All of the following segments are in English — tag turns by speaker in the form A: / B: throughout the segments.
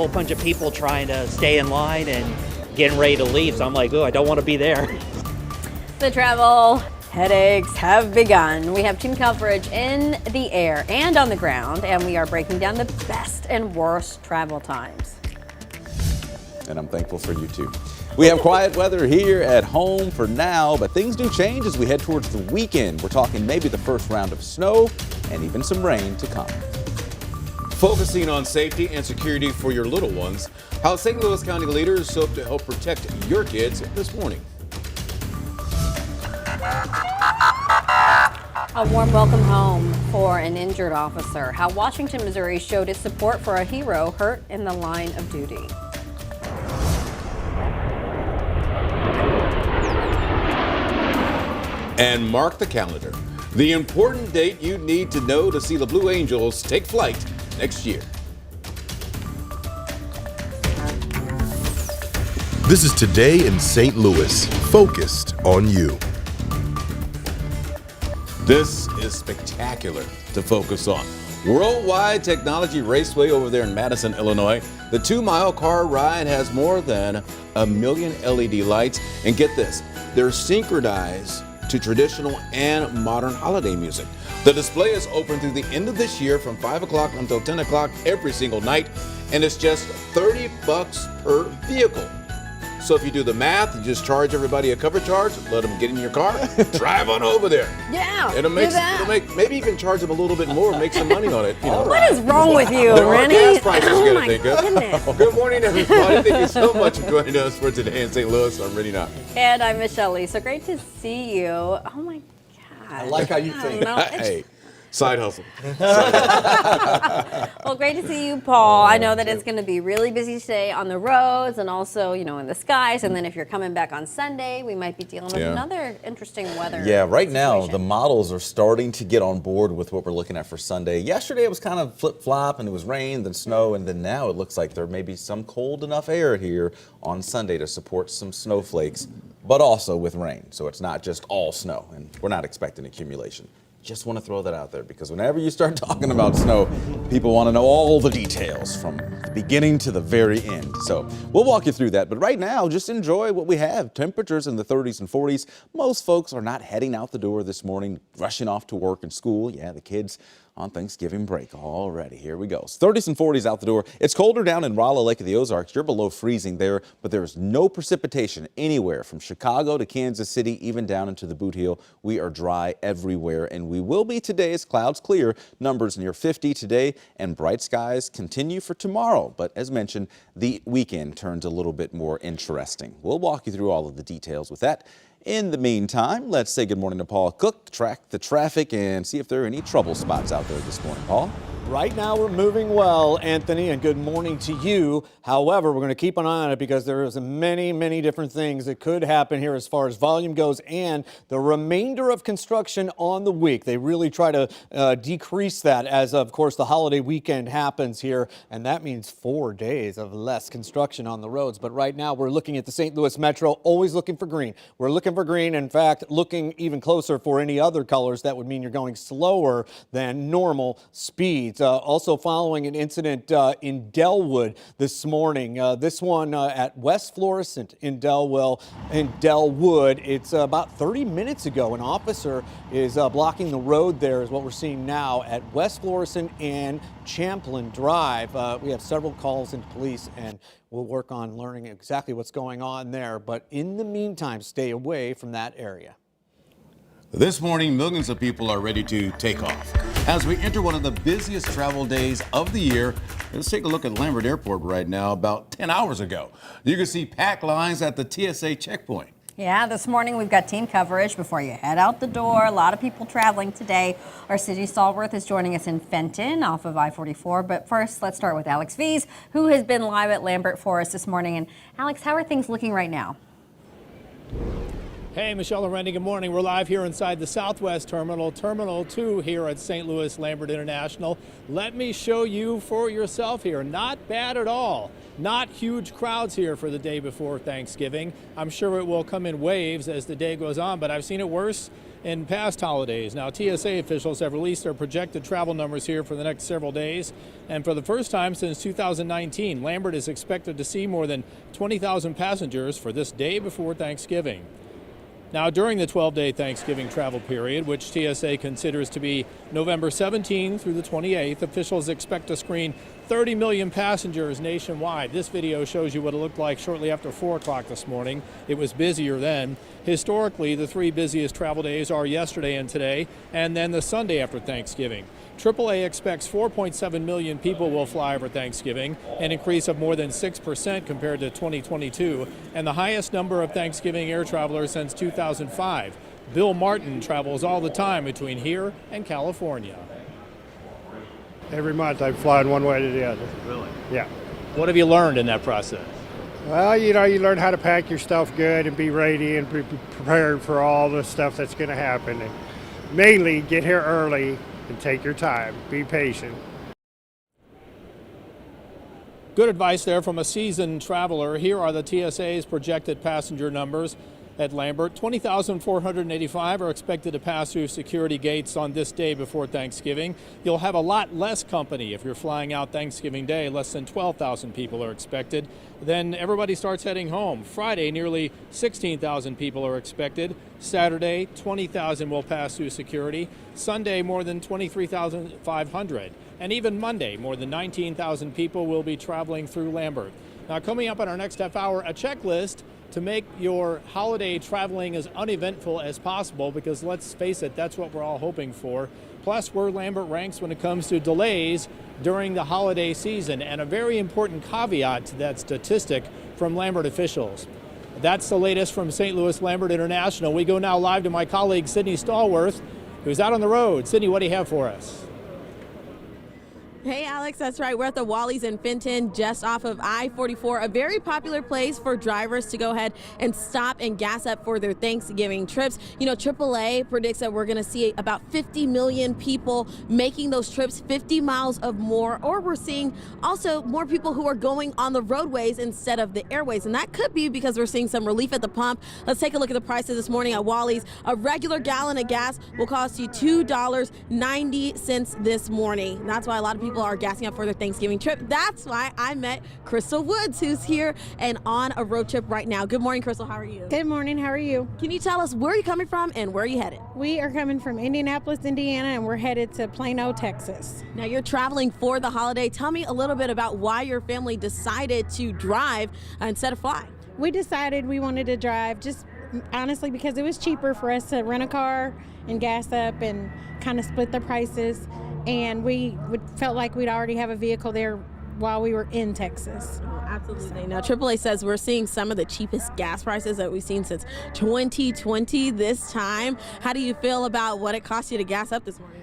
A: whole bunch of people trying to stay in line and getting ready to leave. So I'm like, oh, I don't want to be there.
B: The travel headaches have begun. We have team coverage in the air and on the ground, and we are breaking down the best and worst travel times.
C: And I'm thankful for you too. We have quiet weather here at home for now, but things do change as we head towards the weekend. We're talking maybe the first round of snow and even some rain to come.
D: Focusing on safety and security for your little ones, how St. Louis County leaders hope to help protect your kids this morning.
B: A warm welcome home for an injured officer. How Washington, Missouri showed its support for a hero hurt in the line of duty.
D: And mark the calendar. The important date you need to know to see the Blue Angels take flight next year.
E: This is Today in St. Louis, focused on you.
D: This is spectacular to focus on. Worldwide Technology Raceway over there in Madison, Illinois. The 2-mile car ride has more than 1 million LED lights. And get this, they're synchronized to traditional and modern holiday music. The display is open through the end of this year from 5 o'clock until 10 o'clock every single night. And it's just $30 per vehicle. So if you do the math, you just charge everybody a cover charge, let them get in your car, drive on over there.
B: Yeah,
D: It'll make, maybe you can charge them a little bit more, make some money on it. You know.
B: What is wrong with you,
D: There are
B: Rennie?
D: gas prices
B: Oh
D: you
B: my
D: gotta think of.
B: goodness.
D: Good morning, everybody. Thank you so much for joining us for Today in St. Louis. I'm Rennie Knox.
B: And I'm Michelle Lee. So great to see you. Oh my God.
F: I like how you think.
B: No, it's-
D: Hey, side hustle.
B: Well, great to see you, Paul. I know that it's going to be really busy today on the roads and also, you know, in the skies. And then if you're coming back on Sunday, we might be dealing with another interesting weather.
C: Yeah, right now
B: situation.
C: the models are starting to get on board with what we're looking at for Sunday. Yesterday it was kind of flip-flop and it was rain, then snow, and then now it looks like there may be some cold enough air here on Sunday to support some snowflakes, but also with rain. So it's not just all snow, and we're not expecting accumulation. Just want to throw that out there because whenever you start talking about snow, people want to know all the details from the beginning to the very end. So we'll walk you through that. But right now, just enjoy what we have. Temperatures in the 30s and 40s. Most folks are not heading out the door this morning, rushing off to work and school. Yeah, the kids on Thanksgiving break already. Here we go. 30s and 40s out the door. It's colder down in Rolla Lake of the Ozarks. You're below freezing there, but there's no precipitation anywhere from Chicago to Kansas City, even down into the Boot Heel. We are dry everywhere, and we will be today as clouds clear. Numbers near 50 today, and bright skies continue for tomorrow. But as mentioned, the weekend turns a little bit more interesting. We'll walk you through all of the details with that. In the meantime, let's say good morning to Paul Cook, track the traffic, and see if there are any trouble spots out there this morning. Paul?
F: Right now we're moving well, Anthony, and good morning to you. However, we're going to keep an eye on it because there is many, many different things that could happen here as far as volume goes and the remainder of construction on the week. They really try to decrease that as, of course, the holiday weekend happens here, and that means 4 days of less construction on the roads. But right now we're looking at the St. Louis Metro, always looking for green. We're looking for green. In fact, looking even closer for any other colors. That would mean you're going slower than normal speeds. Also following an incident in Delwood this morning. This one at West Florissant in Delwood. It's about 30 minutes ago. An officer is blocking the road there is what we're seeing now at West Florissant and Champlain Drive. We have several calls into police and we'll work on learning exactly what's going on there. But in the meantime, stay away from that area.
D: This morning, millions of people are ready to take off. As we enter one of the busiest travel days of the year, let's take a look at Lambert Airport right now. About 10 hours ago, you can see packed lines at the TSA checkpoint.
B: Yeah, this morning we've got team coverage before you head out the door. A lot of people traveling today. Our city stalwart is joining us in Fenton off of I-44. But first, let's start with Alex Vees, who has been live at Lambert for us this morning. And Alex, how are things looking right now?
G: Hey, Michelle and Randy, good morning. We're live here inside the Southwest Terminal, Terminal 2 here at St. Louis Lambert International. Let me show you for yourself here. Not bad at all. Not huge crowds here for the day before Thanksgiving. I'm sure it will come in waves as the day goes on, but I've seen it worse in past holidays. Now, TSA officials have released their projected travel numbers here for the next several days. And for the first time since 2019, Lambert is expected to see more than 20,000 passengers for this day before Thanksgiving. Now, during the 12-day Thanksgiving travel period, which TSA considers to be November 17 through the 28th, officials expect to screen 30 million passengers nationwide. This video shows you what it looked like shortly after 4 o'clock this morning. It was busier then. Historically, the 3 busiest travel days are yesterday and today, and then the Sunday after Thanksgiving. AAA expects 4.7 million people will fly over Thanksgiving, an increase of more than 6% compared to 2022, and the highest number of Thanksgiving air travelers since 2005. Bill Martin travels all the time between here and California.
H: Every month I'm flying one way to the other.
G: Really?
H: Yeah.
G: What have you learned in that process?
H: Well, you learn how to pack your stuff good and be ready and be prepared for all the stuff that's going to happen. And mainly get here early and take your time. Be patient.
G: Good advice there from a seasoned traveler. Here are the TSA's projected passenger numbers at Lambert. 20,485 are expected to pass through security gates on this day before Thanksgiving. You'll have a lot less company if you're flying out Thanksgiving Day. Less than 12,000 people are expected. Then everybody starts heading home. Friday, nearly 16,000 people are expected. Saturday, 20,000 will pass through security. Sunday, more than 23,500. And even Monday, more than 19,000 people will be traveling through Lambert. Now, coming up on our next half hour, a checklist to make your holiday traveling as uneventful as possible, because let's face it, that's what we're all hoping for. Plus, where Lambert ranks when it comes to delays during the holiday season, and a very important caveat to that statistic from Lambert officials. That's the latest from St. Louis Lambert International. We go now live to my colleague Sydney Stallworth, who's out on the road. Sydney, what do you have for us?
I: Hey Alex, that's right. We're at the Wally's in Fenton, just off of I-44, a very popular place for drivers to go ahead and stop and gas up for their Thanksgiving trips. You know, AAA predicts that we're going to see about 50 million people making those trips, 50 miles or more, or we're seeing also more people who are going on the roadways instead of the airways, and that could be because we're seeing some relief at the pump. Let's take a look at the prices this morning at Wally's. A regular gallon of gas will cost you $2.90 this morning. That's why a lot of people are gassing up for their Thanksgiving trip. That's why I met Crystal Woods, who's here and on a road trip right now. Good morning, Crystal. How are you?
J: Good morning. How are you?
I: Can you tell us where you're coming from and where are you headed?
J: We are coming from Indianapolis, Indiana, and we're headed to Plano, Texas.
I: Now, you're traveling for the holiday. Tell me a little bit about why your family decided to drive instead of fly.
J: We decided we wanted to drive just honestly because it was cheaper for us to rent a car and gas up and kind of split the prices. And we felt like we'd already have a vehicle there while we were in Texas.
I: Oh, absolutely. Now, AAA says we're seeing some of the cheapest gas prices that we've seen since 2020 this time. How do you feel about what it cost you to gas up this morning?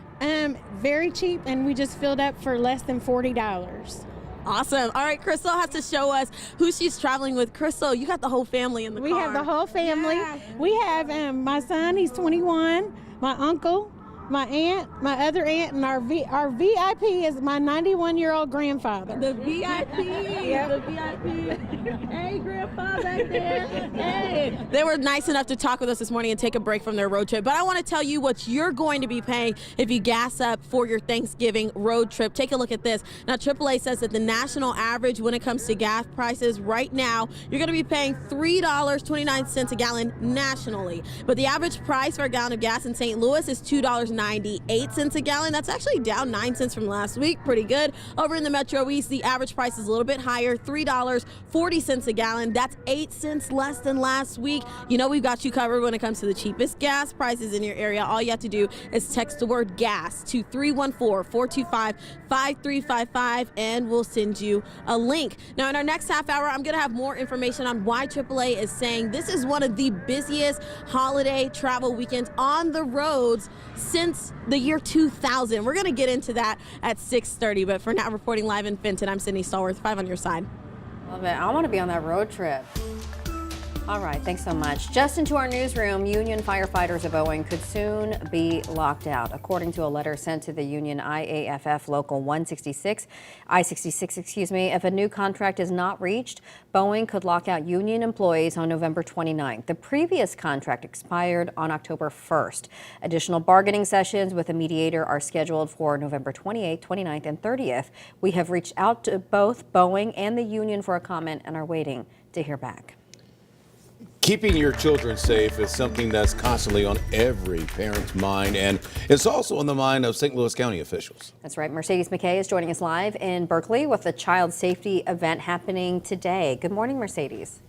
J: Very cheap, and we just filled up for less than $40.
I: Awesome. All right, Crystal has to show us who she's traveling with. Crystal, you got the whole family in the car.
J: We have the whole family.
I: Yeah.
J: We have my son, he's 21, my uncle, my aunt, my other aunt, and our VIP is my 91-year-old grandfather.
I: The VIP.
J: Yep.
I: The VIP. Hey, Grandpa back there. Hey. They were nice enough to talk with us this morning and take a break from their road trip. But I want to tell you what you're going to be paying if you gas up for your Thanksgiving road trip. Take a look at this. Now, AAA says that the national average when it comes to gas prices right now, you're going to be paying $3.29 a gallon nationally. But the average price for a gallon of gas in St. Louis is $2.98 a gallon. That's actually down 9 cents from last week. Pretty good. Over in the Metro East, the average price is a little bit higher, $3.40 a gallon. That's 8 cents less than last week. You know, we've got you covered when it comes to the cheapest gas prices in your area. All you have to do is text the word gas to 314-425-5355 and we'll send you a link. Now, in our next half hour, I'm going to have more information on why AAA is saying this is one of the busiest holiday travel weekends on the roads since the year 2000. We're going to get into that at 6:30, but for now, reporting live in Fenton, I'm Sydney Stallworth, 5 on your side.
B: Love it. I want to be on that road trip. All right, thanks so much. Just into our newsroom, union firefighters of Boeing could soon be locked out. According to a letter sent to the union IAFF Local 166, I-66, if a new contract is not reached, Boeing could lock out union employees on November 29th. The previous contract expired on October 1st. Additional bargaining sessions with a mediator are scheduled for November 28th, 29th, and 30th. We have reached out to both Boeing and the union for a comment and are waiting to hear back.
D: Keeping your children safe is something that's constantly on every parent's mind, and it's also on the mind of St. Louis County officials.
B: That's right. Mercedes McKay is joining us live in Berkeley with a child safety event happening today. Good morning, Mercedes.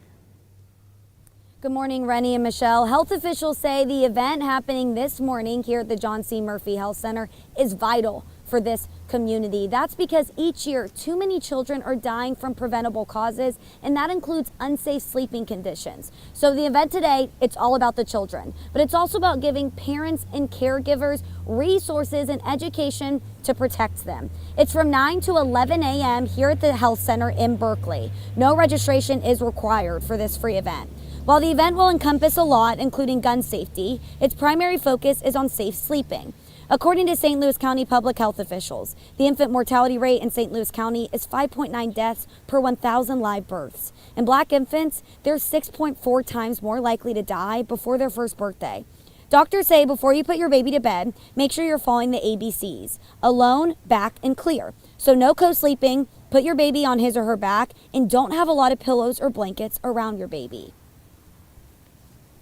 K: Good morning, Rennie and Michelle. Health officials say the event happening this morning here at the John C. Murphy Health Center is vital for this community. That's because each year too many children are dying from preventable causes, and that includes unsafe sleeping conditions. So the event today, it's all about the children, but it's also about giving parents and caregivers resources and education to protect them. It's from 9 to 11 a.m. here at the Health Center in Berkeley. No registration is required for this free event. While the event will encompass a lot, including gun safety, its primary focus is on safe sleeping. According to St. Louis County public health officials, the infant mortality rate in St. Louis County is 5.9 deaths per 1,000 live births. In Black infants, they're 6.4 times more likely to die before their first birthday. Doctors say before you put your baby to bed, make sure you're following the ABCs: alone, back, and clear. So no co-sleeping, put your baby on his or her back, and don't have a lot of pillows or blankets around your baby.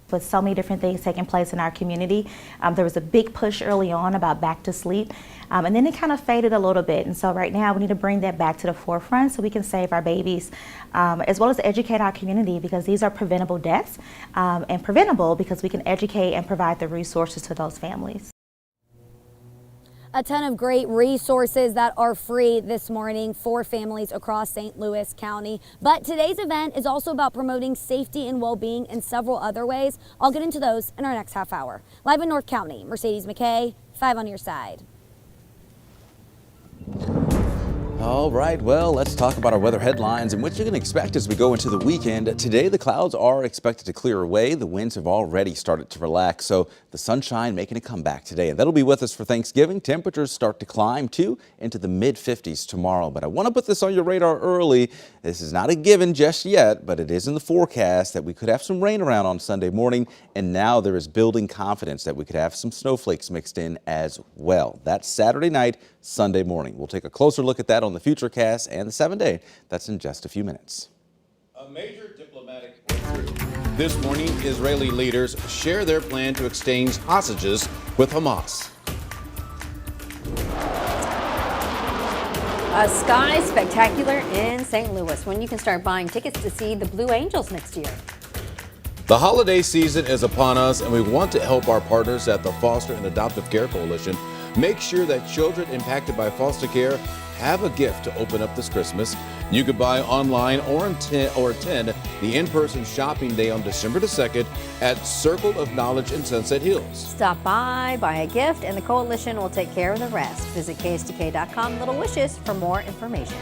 L: With so many different things taking place in our community, there was a big push early on about back to sleep, and then it kind of faded a little bit. And so right now we need to bring that back to the forefront so we can save our babies, as well as educate our community, because these are preventable deaths, and preventable because we can educate and provide the resources to those families.
K: A ton of great resources that are free this morning for families across St. Louis County. But today's event is also about promoting safety and well-being in several other ways. I'll get into those in our next half hour. Live in North County, Mercedes McKay, 5 on your side.
C: All right, well, let's talk about our weather headlines and what you can expect as we go into the weekend. Today, the clouds are expected to clear away. The winds have already started to relax, so the sunshine making a comeback today. And that'll be with us for Thanksgiving. Temperatures start to climb, too, into the mid-50s tomorrow. But I want to put this on your radar early. This is not a given just yet, but it is in the forecast that we could have some rain around on Sunday morning. And now there is building confidence that we could have some snowflakes mixed in as well. That's Saturday night, Sunday morning. We'll take a closer look at that on the Futurecast and the 7-day. That's in just a few minutes.
D: A major diplomatic breakthrough. This morning, Israeli leaders share their plan to exchange hostages with Hamas.
B: A sky spectacular in St. Louis when you can start buying tickets to see the Blue Angels next year.
D: The holiday season is upon us, and we want to help our partners at the Foster and Adoptive Care Coalition make sure that children impacted by foster care have a gift to open up this Christmas. You could buy online or attend the in-person shopping day on December the 2nd at Circle of Knowledge in Sunset Hills.
B: Stop by, buy a gift, and the coalition will take care of the rest. Visit KSTK.com/Little Wishes for more information.